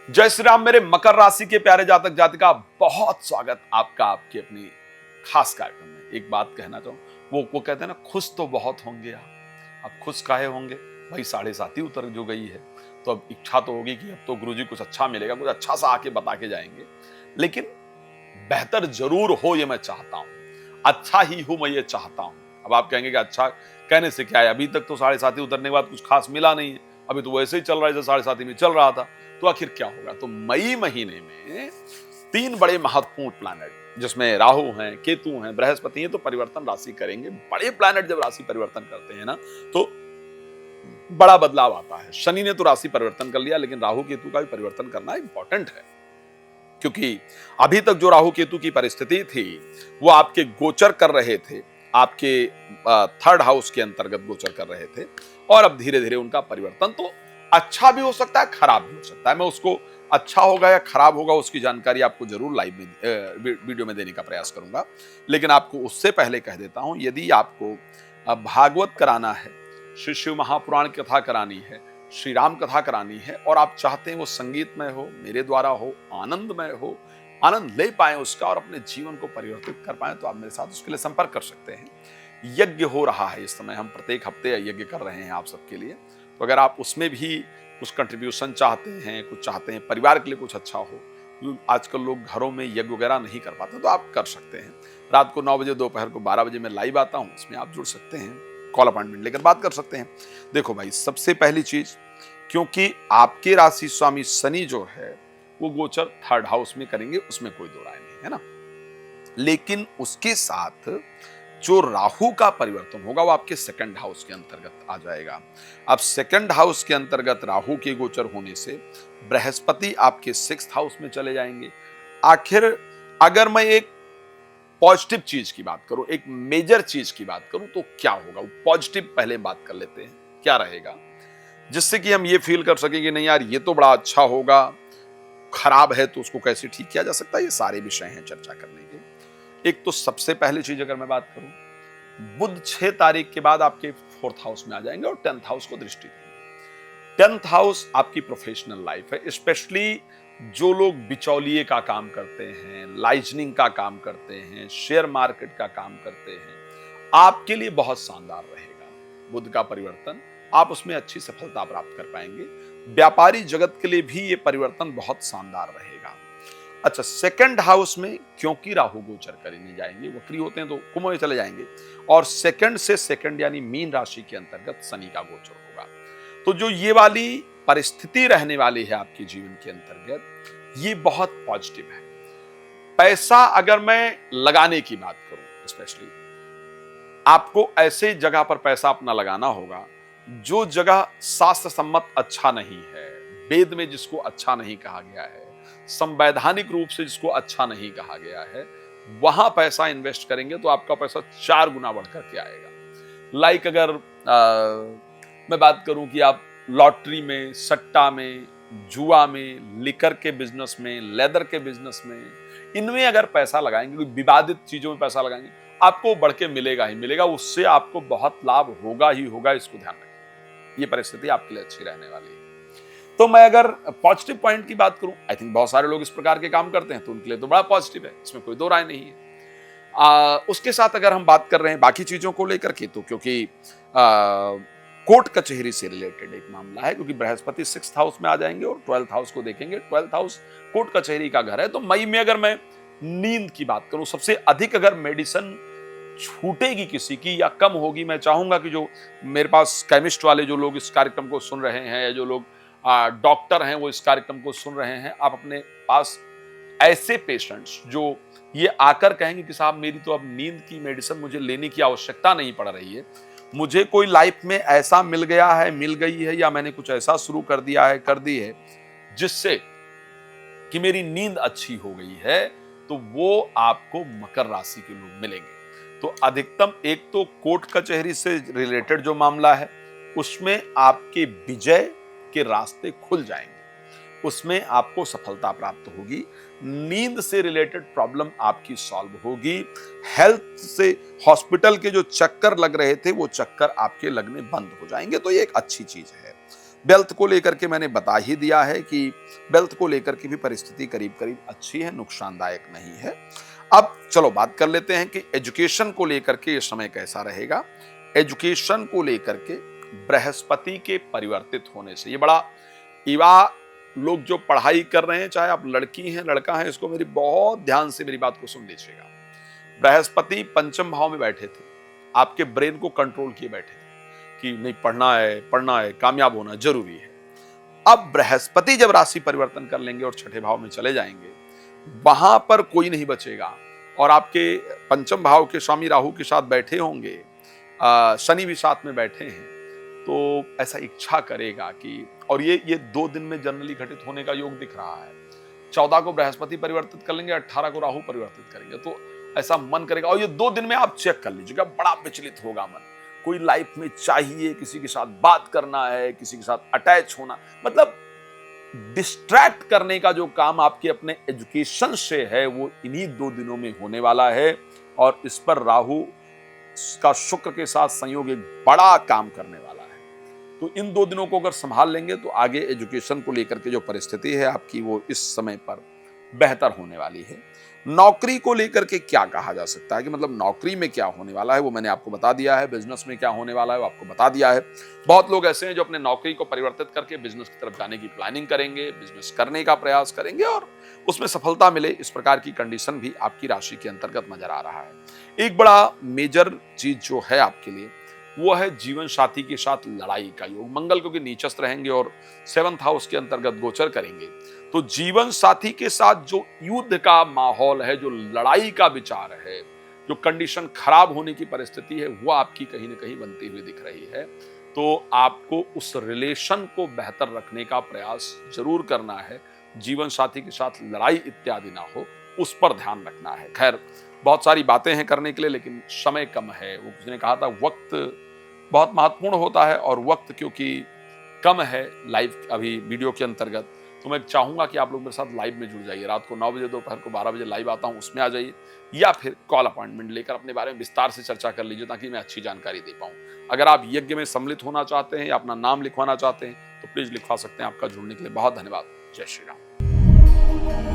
जय श्री राम मेरे मकर राशि के प्यारे जातक जातिका, बहुत स्वागत आपका आपकी अपनी खास कार्यक्रम में। एक बात कहना चाहूँ, वो कहते हैं ना, खुश तो बहुत होंगे आप। अब खुश काहे होंगे भाई? 7.5 उतर जो गई है, तो अब इच्छा तो होगी कि अब तो गुरुजी कुछ अच्छा मिलेगा, कुछ अच्छा सा आके बता के जाएंगे। लेकिन बेहतर जरूर हो ये मैं चाहता हूँ, अच्छा ही हो मैं ये चाहता हूँ। अब आप कहेंगे कि अच्छा कहने से क्या है, अभी तक तो 7.5 उतरने के बाद कुछ खास मिला नहीं है, अभी तो वैसे ही चल रहा है जैसे 7.5 में चल रहा था, तो आखिर क्या होगा? तो मई महीने में 3 बड़े महत्वपूर्ण प्लैनेट, जिसमें राहु हैं, केतु हैं, बृहस्पति हैं, तो परिवर्तन राशि करेंगे। बड़े प्लैनेट जब राशि परिवर्तन करते हैं ना, तो बड़ा बदलाव आता है। शनि ने तो राशि परिवर्तन कर लिया, लेकिन राहु केतु का भी परिवर्तन करना इंपॉर्टेंट है, क्योंकि अभी तक जो राहु केतु की परिस्थिति थी वो आपके गोचर कर रहे थे, आपके 3rd हाउस के अंतर्गत गोचर कर रहे थे, और अब धीरे धीरे उनका परिवर्तन तो अच्छा भी हो सकता है, खराब भी हो सकता है। मैं उसको अच्छा होगा या खराब होगा उसकी जानकारी आपको जरूर लाइव में वीडियो में देने का प्रयास करूंगा। लेकिन आपको उससे पहले कह देता हूं, यदि आपको भागवत कराना है, श्री शिव महापुराण कथा करानी है, श्री राम कथा करानी है, और आप चाहते हैं वो संगीतमय हो, मेरे द्वारा हो, आनंदमय हो, आनंद ले पाए उसका और अपने जीवन को परिवर्तित कर पाए, तो आप मेरे साथ उसके लिए संपर्क कर सकते हैं। यज्ञ हो रहा है इस समय, हम प्रत्येक हफ्ते यज्ञ कर रहे हैं आप सबके लिए। तो अगर आप उसमें भी कुछ कंट्रीब्यूशन चाहते हैं, कुछ चाहते हैं परिवार के लिए कुछ अच्छा हो, आजकल लोग घरों में यज्ञ वगैरह नहीं कर पाते, तो आप कर सकते हैं। रात को 9 बजे, दोपहर को 12 बजे मैं लाइव आता हूं, इसमें आप जुड़ सकते हैं, कॉल अपॉइंटमेंट लेकर बात कर सकते हैं। देखो भाई, सबसे पहली चीज, क्योंकि आपके राशि स्वामी शनि जो है वो गोचर 3rd हाउस में करेंगे, उसमें कोई दो राय नहीं है ना। लेकिन उसके साथ जो राहु का परिवर्तन होगा वो आपके 2nd हाउस के अंतर्गत आ जाएगा। अब 2nd हाउस के अंतर्गत राहु के गोचर होने से बृहस्पति आपके 6th हाउस में चले जाएंगे। आखिर अगर मैं एक पॉजिटिव चीज की बात करूं, एक मेजर चीज की बात करूं, तो क्या होगा? वो पॉजिटिव पहले बात कर लेते हैं, क्या रहेगा जिससे कि हम ये फील कर सकें कि नहीं यार ये तो बड़ा अच्छा होगा, खराब है तो उसको कैसे ठीक किया जा सकता है। ये सारे विषय हैं चर्चा करने के। एक तो सबसे पहली चीज अगर मैं बात करूं, बुध 6 तारीख के बाद आपके 4th हाउस में आ जाएंगे और 10th हाउस को दृष्टि देंगे। 10th हाउस आपकी प्रोफेशनल लाइफ है, स्पेशली जो लोग बिचौलिए का काम करते हैं, लाइजनिंग का काम करते हैं, शेयर मार्केट का काम करते हैं, आपके लिए बहुत शानदार रहेगा बुध का परिवर्तन। आप उसमें अच्छी सफलता प्राप्त कर पाएंगे। व्यापारी जगत के लिए भी ये परिवर्तन बहुत शानदार रहेगा। अच्छा, 2nd हाउस में क्योंकि राहु गोचर करने जाएंगे, वक्री होते हैं तो कुंभ में चले जाएंगे, और 2nd से 2nd यानी मीन राशि के अंतर्गत शनि का गोचर होगा। तो जो ये वाली परिस्थिति रहने वाली है आपके जीवन के अंतर्गत, ये बहुत पॉजिटिव है। पैसा अगर मैं लगाने की बात करूं, स्पेशली आपको ऐसे जगह पर पैसा अपना लगाना होगा जो जगह शास्त्र सम्मत अच्छा नहीं है, वेद में जिसको अच्छा नहीं कहा गया है, संवैधानिक रूप से जिसको अच्छा नहीं कहा गया है, वहां पैसा इन्वेस्ट करेंगे तो आपका पैसा 4 गुना बढ़कर के आएगा। लाइक अगर मैं बात करूं कि आप लॉटरी में, सट्टा में, जुआ में, लिकर के बिजनेस में, लेदर के बिजनेस में, इनमें अगर पैसा लगाएंगे, कोई विवादित चीजों में पैसा लगाएंगे, आपको बढ़ के मिलेगा ही मिलेगा, उससे आपको बहुत लाभ होगा ही होगा, इसको ध्यान रखें। ये परिस्थिति आपके लिए अच्छी रहने वाली है। तो मैं अगर पॉजिटिव पॉइंट की बात करूं, आई थिंक बहुत सारे लोग इस प्रकार के काम करते हैं, तो उनके लिए तो बड़ा पॉजिटिव है, इसमें कोई दो राय नहीं है। उसके साथ अगर हम बात कर रहे हैं बाकी चीजों को लेकर के, तो क्योंकि कोर्ट कचहरी से रिलेटेड एक मामला है, क्योंकि बृहस्पति 6th हाउस में आ जाएंगे और 12th हाउस को देखेंगे। 12th हाउस कोर्ट कचहरी का घर है। तो मई में अगर मैं नींद की बात करूं, सबसे अधिक अगर मेडिसिन छूटेगी किसी की या कम होगी, मैं चाहूंगा कि जो मेरे पास केमिस्ट वाले जो लोग इस कार्यक्रम को सुन रहे हैं, या जो लोग डॉक्टर हैं वो इस कार्यक्रम को सुन रहे हैं, आप अपने पास ऐसे पेशेंट्स जो ये आकर कहेंगे कि साहब मेरी तो अब नींद की मेडिसिन मुझे लेने की आवश्यकता नहीं पड़ रही है, मुझे कोई लाइफ में ऐसा मिल गया है, मिल गई है, या मैंने कुछ ऐसा शुरू कर दिया है, कर दी है, जिससे कि मेरी नींद अच्छी हो गई है, तो वो आपको मकर राशि के लोग मिलेंगे। तो अधिकतम एक तो कोर्ट कचहरी से रिलेटेड जो मामला है, उसमें आपके विजय के रास्ते खुल जाएंगे, उसमें आपको सफलता प्राप्त होगी। नींद से रिलेटेड प्रॉब्लम आपकी सॉल्व होगी। हेल्थ से हॉस्पिटल के जो चक्कर लग रहे थे, वो चक्कर आपके लगने बंद हो जाएंगे। तो ये एक अच्छी चीज है। वेल्थ को लेकर के मैंने बता ही दिया है कि वेल्थ को लेकर के भी परिस्थिति करीब करीब अच्छी है, नुकसानदायक नहीं है। अब चलो बात कर लेते हैं कि एजुकेशन को लेकर के ये समय कैसा रहेगा। एजुकेशन को लेकर के बृहस्पति के परिवर्तित होने से, ये बड़ा युवा लोग जो पढ़ाई कर रहे हैं, चाहे आप लड़की हैं लड़का हैं, इसको मेरी बहुत ध्यान से मेरी बात को सुन लीजिएगा। बृहस्पति पंचम भाव में बैठे थे, आपके ब्रेन को कंट्रोल किए बैठे थे कि नहीं पढ़ना है, कामयाब होना जरूरी है। अब बृहस्पति जब राशि परिवर्तन कर लेंगे और छठे भाव में चले जाएंगे, वहां पर कोई नहीं बचेगा और आपके पंचम भाव के स्वामी राहु के साथ बैठे होंगे, शनि भी साथ में बैठे हैं, तो ऐसा इच्छा करेगा कि, और ये 2 दिन में जनरली घटित होने का योग दिख रहा है। 14 को बृहस्पति परिवर्तित कर लेंगे, 18 को राहु परिवर्तित करेंगे, तो ऐसा मन करेगा। और ये 2 दिन में आप चेक कर लीजिएगा, बड़ा विचलित होगा मन। कोई लाइफ में चाहिए, किसी के साथ बात करना है, किसी के साथ अटैच होना, मतलब डिस्ट्रैक्ट करने का जो काम आपके अपने एजुकेशन से है, वो इन्हीं 2 दिनों में होने वाला है। और इस पर राहु का शुक्र के साथ संयोग एक बड़ा काम करने वाला है। तो इन 2 दिनों को अगर संभाल लेंगे तो आगे एजुकेशन को लेकर के जो परिस्थिति है आपकी, वो इस समय पर बेहतर होने वाली है। नौकरी को लेकर के क्या कहा जा सकता है कि मतलब नौकरी में क्या होने वाला है, वो मैंने आपको बता दिया है। बिजनेस में क्या होने वाला है वो आपको बता दिया है। बहुत लोग ऐसे हैं जो अपने नौकरी को परिवर्तित करके बिजनेस की तरफ जाने की प्लानिंग करेंगे, बिजनेस करने का प्रयास करेंगे और उसमें सफलता मिले, इस प्रकार की कंडीशन भी आपकी राशि के अंतर्गत नजर आ रहा है। एक बड़ा मेजर चीज जो है आपके लिए, वो है जीवन साथी के साथ लड़ाई का योग। मंगल क्योंकि नीचस्थ रहेंगे और 7th हाउस के अंतर्गत गोचर करेंगे, तो जीवन साथी के साथ जो युद्ध का माहौल है, जो लड़ाई का विचार है, जो कंडीशन खराब होने की परिस्थिति है, वो आपकी कहीं ना कहीं बनती हुई दिख रही है। तो आपको उस रिलेशन को बेहतर रखने का प्रयास जरूर करना है। जीवन साथी के साथ लड़ाई इत्यादि ना हो, उस पर ध्यान रखना है। खैर, बहुत सारी बातें हैं करने के लिए, लेकिन समय कम है। वो किसी ने कहा था वक्त बहुत महत्वपूर्ण होता है, और वक्त क्योंकि कम है लाइव अभी वीडियो के अंतर्गत, तो मैं चाहूंगा कि आप लोग मेरे साथ लाइव में जुड़ जाइए। रात को 9 बजे, दोपहर को 12 बजे लाइव आता हूं, उसमें आ जाइए, या फिर कॉल अपॉइंटमेंट लेकर अपने बारे में विस्तार से चर्चा कर लीजिए, ताकि मैं अच्छी जानकारी दे पाऊं। अगर आप यज्ञ में सम्मिलित होना चाहते हैं या अपना नाम लिखवाना चाहते हैं, तो प्लीज लिखवा सकते हैं। आपका जुड़ने के लिए बहुत धन्यवाद। जय श्री राम।